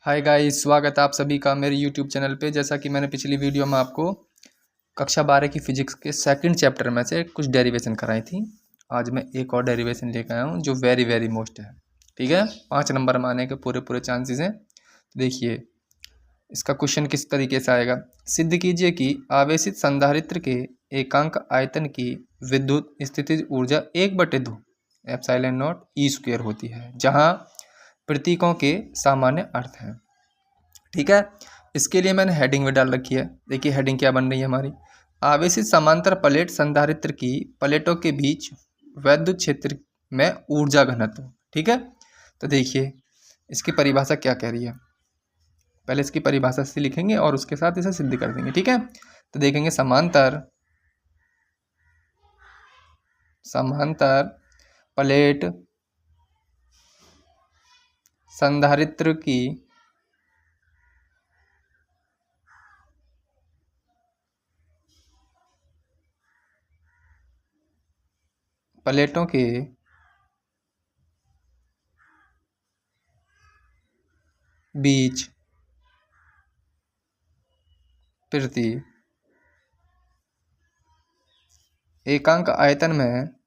Hi guys, स्वागत है आप सभी का मेरे यूट्यूब चैनल पे। जैसा कि मैंने पिछली वीडियो में आपको कक्षा 12 की फिजिक्स के सेकंड चैप्टर में से कुछ डेरिवेशन कराई थी। आज मैं एक और डेरिवेशन लेकर आया हूँ जो वेरी वेरी मोस्ट है। ठीक है, 5 नंबर में आने के पूरे पूरे चांसेस हैं। तो देखिए इसका क्वेश्चन किस तरीके से आएगा। सिद्ध कीजिए कि आवेशित संधारित्र के एकांक आयतन की विद्युत स्थितिज ऊर्जा 1/2 एप्सिलॉन नॉट ई स्क्वायर होती है, जहाँ प्रतीकों के सामान्य अर्थ हैं। ठीक है, इसके लिए मैंने हेडिंग भी डाल रखी है। देखिए हेडिंग क्या बन रही है हमारी। आवेशित समांतर प्लेट संधारित्र की प्लेटों के बीच वैद्युत क्षेत्र में ऊर्जा घनत्व। ठीक है, तो देखिए इसकी परिभाषा क्या कह रही है। पहले इसकी परिभाषा से लिखेंगे और उसके साथ इसे सिद्ध कर देंगे। ठीक है, तो देखेंगे समांतर प्लेट संधारित्र की प्लेटों के बीच प्रति एकांक आयतन में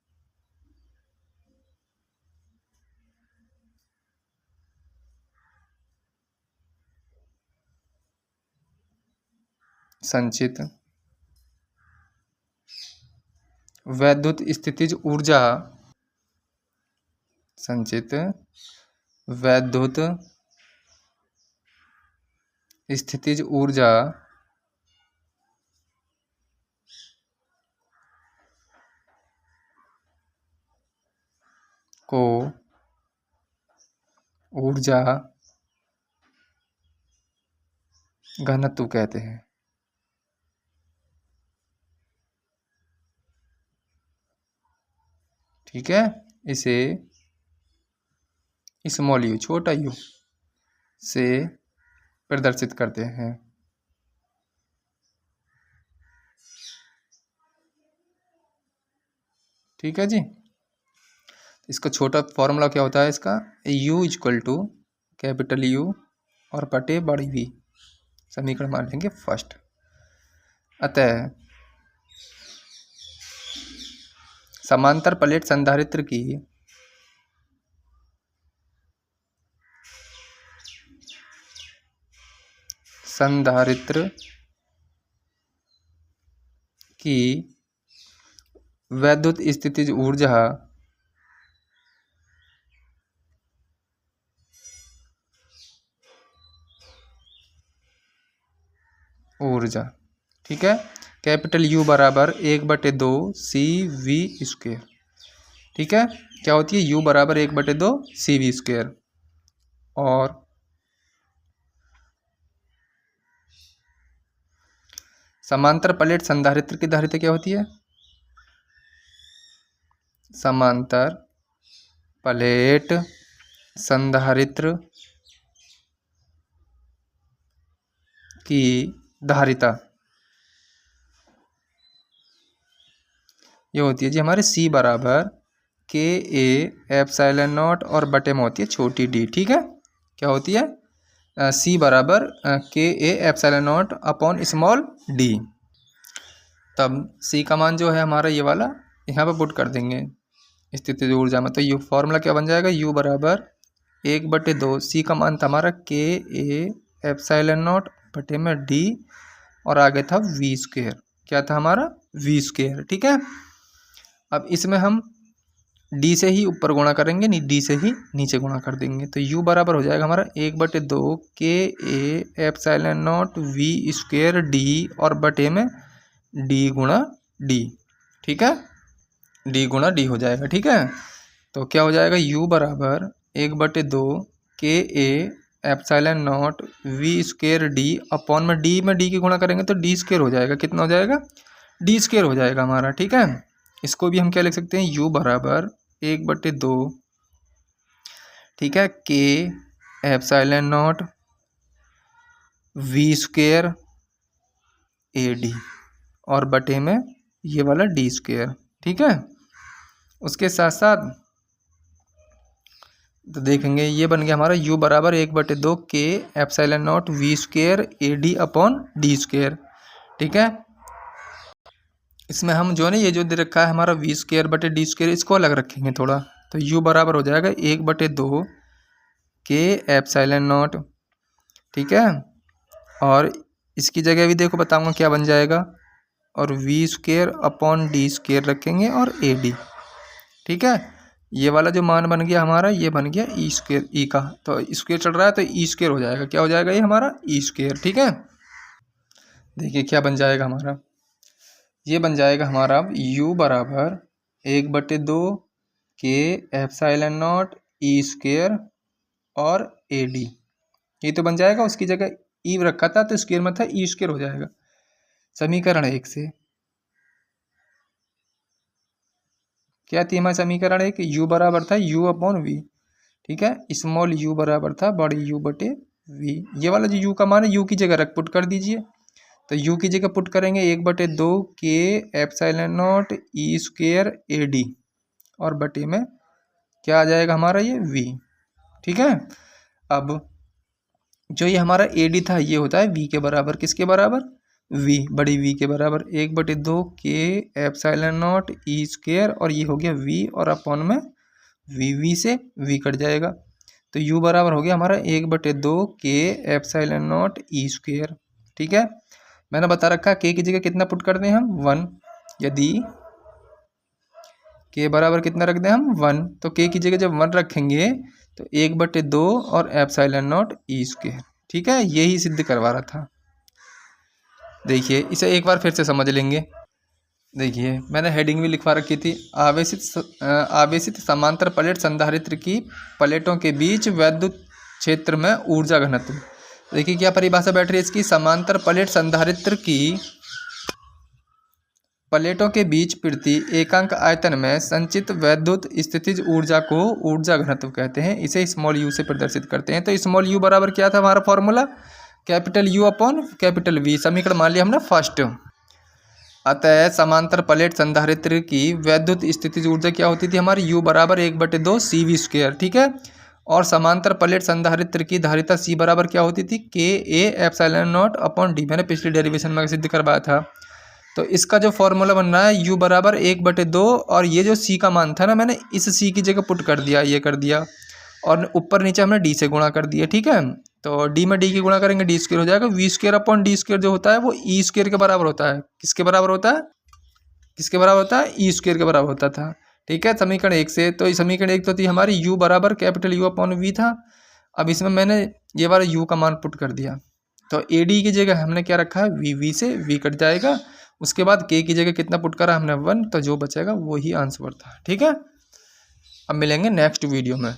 संचित वैद्युत स्थितिज ऊर्जा संचित वैद्युत स्थितिज ऊर्जा को ऊर्जा घनत्व कहते हैं। ठीक है, इसे स्मॉल यू छोटा यू से प्रदर्शित करते हैं। ठीक है जी, इसका छोटा फॉर्मूला क्या होता है इसका, U equal to capital U और बटे बड़ी V। समीकरण मान लेंगे फर्स्ट। अतः समांतर प्लेट संधारित्र की वैद्युत स्थितिज ऊर्जा। ठीक है, कैपिटल U बराबर 1/2 CV स्क्वायर। ठीक है, क्या होती है, U बराबर 1/2 CV स्क्वायर। और समांतर प्लेट संधारित्र की धारिता क्या होती है, समांतर प्लेट संधारित्र की धारिता ये होती है जी हमारे C बराबर KA एप्सिलॉन नॉट और बटे में होती है छोटी d। ठीक है, क्या होती है, C बराबर KA epsilon not upon small d। तब C का मान जो है हमारा ये वाला यहाँ पे पुट कर देंगे स्थितिज ऊर्जा में। तो यू फॉर्मूला क्या बन जाएगा, U बराबर 1/2 C का मान था हमारा KA एप्सिलॉन नॉट बटे में d और आगे था V स्क्वायर। क्या था हमारा, V स्क्वायर। ठीक है, अब इसमें हम d से ही ऊपर गुणा करेंगे, नहीं d से ही नीचे गुणा कर देंगे। तो U बराबर हो जाएगा हमारा 1/2 KA epsilon not V square d और बटे में d गुणा d। ठीक है, d गुणा d हो जाएगा। ठीक है, तो क्या हो जाएगा, U बराबर 1/2 KA epsilon not V square d upon में d की गुणा करेंगे तो d स्क्वायर हो जाएगा। कितना हो जाएगा, d स्क्वायर हो जाएगा हमारा। ठीक है, इसको भी हम क्या लिख सकते हैं, U बराबर 1/2 ठीक है K epsilon not V square AD और बटे में ये वाला D स्क्वायर। ठीक है, उसके साथ साथ तो देखेंगे ये बन गया हमारा u बराबर 1/2 के epsilon nought V square A D upon D square. ठीक है, इसमें हम जो है ना ये जो दे रखा है हमारा वी स्क्वायर बटे डी स्क्वायर इसको अलग रखेंगे थोड़ा। तो u बराबर हो जाएगा 1/2 के एप्सिलॉन नॉट। ठीक है, और इसकी जगह भी देखो बताऊंगा क्या बन जाएगा, और V square upon D square रखेंगे और ए डी। ठीक है, ये वाला जो मान बन गया हमारा ये बन गया ई स्क्वायर, ई का तो स्क्वायर चल रहा है तो ई स्क्वायर हो जाएगा। क्या हो जाएगा ये हमारा ई स्क्वायर। ठीक है, देखिए क्या बन जाएगा हमारा, ये बन जाएगा हमारा अब u बराबर 1/2 के एप्सिलॉन नॉट ई स्क्वायर और ए डी। ये तो बन जाएगा, उसकी जगह ई रखा था तो स्क्वायर में था, ई स्क्वायर हो जाएगा समीकरण 1 से। क्या थी हमारा समीकरण 1, u बराबर था u अपॉन वी। ठीक है, स्मॉल u बराबर था बड़ी u बटे v। ये वाला जो u का मान है u की जगह रख पुट कर दीजिए। तो u की जगह पुट करेंगे 1/2 के epsilon not E square A D और बटे में क्या आ जाएगा हमारा ये v। ठीक है, अब जो ये हमारा ए डी था ये होता है v के बराबर, किसके बराबर, v बड़ी v के बराबर 1/2 के एप्सिलॉन नॉट ई स्क्वायर और ये हो गया v और अपॉन में v से v कट जाएगा। तो u बराबर हो गया हमारा 1/2 के एप्सिलॉन नॉट ई स्क्वायर। ठीक है, मैंने बता रखा है k की जगह कितना पुट कर दें हम 1। यदि k बराबर कितना रख दें हम 1, तो k की जगह जब 1 रखेंगे तो 1/2 और एप्सिलॉन नॉट ई स्क्वायर। ठीक है, यही सिद्ध करवा रहा था। देखिए इसे एक बार फिर से समझ लेंगे। देखिए मैंने हेडिंग भी लिखवा रखी थी, आवेशित समांतर प्लेट संधारित्र की प्लेटों के बीच वैद्युत क्षेत्र में ऊर्जा घनत्व। देखिए क्या परिभाषा बैठ रही है इसकी, समांतर प्लेट संधारित्र की प्लेटों के बीच प्रति एकांक आयतन में संचित वैद्युत स्थितिज ऊर्जा को ऊर्जा घनत्व कहते हैं। इसे स्मॉल यू से प्रदर्शित करते हैं। तो स्मॉल यू बराबर क्या था हमारा formula, capital you upon capital V. समीकरण मान लिया हमने फर्स्ट। अतः समांतर प्लेट संधारित्र की वैद्युत स्थितिज ऊर्जा क्या होती थी हमारी, u बराबर 1/2 सी वी स्क्वायर। ठीक है, और समांतर प्लेट संधारित्र की धारिता c बराबर क्या होती थी, के A epsilon not upon D. मैंने पिछली डेरिवेशन में सिद्ध करवाया था। तो इसका जो फॉर्मूला बन रहा है u बराबर 1/2 और ये जो c का मान था ना मैंने इस c की जगह पुट कर दिया, ये कर दिया और ऊपर नीचे हमने d से गुणा कर दिया। ठीक है, तो d में d की गुणा करेंगे डी स्क्वायर हो जाएगा। V square upon D square जो होता है वो ई स्क्वायर के बराबर होता है। किसके बराबर होता है, किसके बराबर होता है, ई स्क्वायर के बराबर होता था। ठीक है, समीकरण 1 से। तो समीकरण 1 तो थी हमारी u बराबर कैपिटल U अपॉन वी था। अब इसमें मैंने ये वाला u का मान पुट कर दिया, तो ए डी की जगह हमने क्या रखा है v से v कट जाएगा। उसके बाद k की जगह कितना पुट करा हमने 1, तो जो बचेगा वही आंसर था। ठीक है, अब मिलेंगे नेक्स्ट वीडियो में।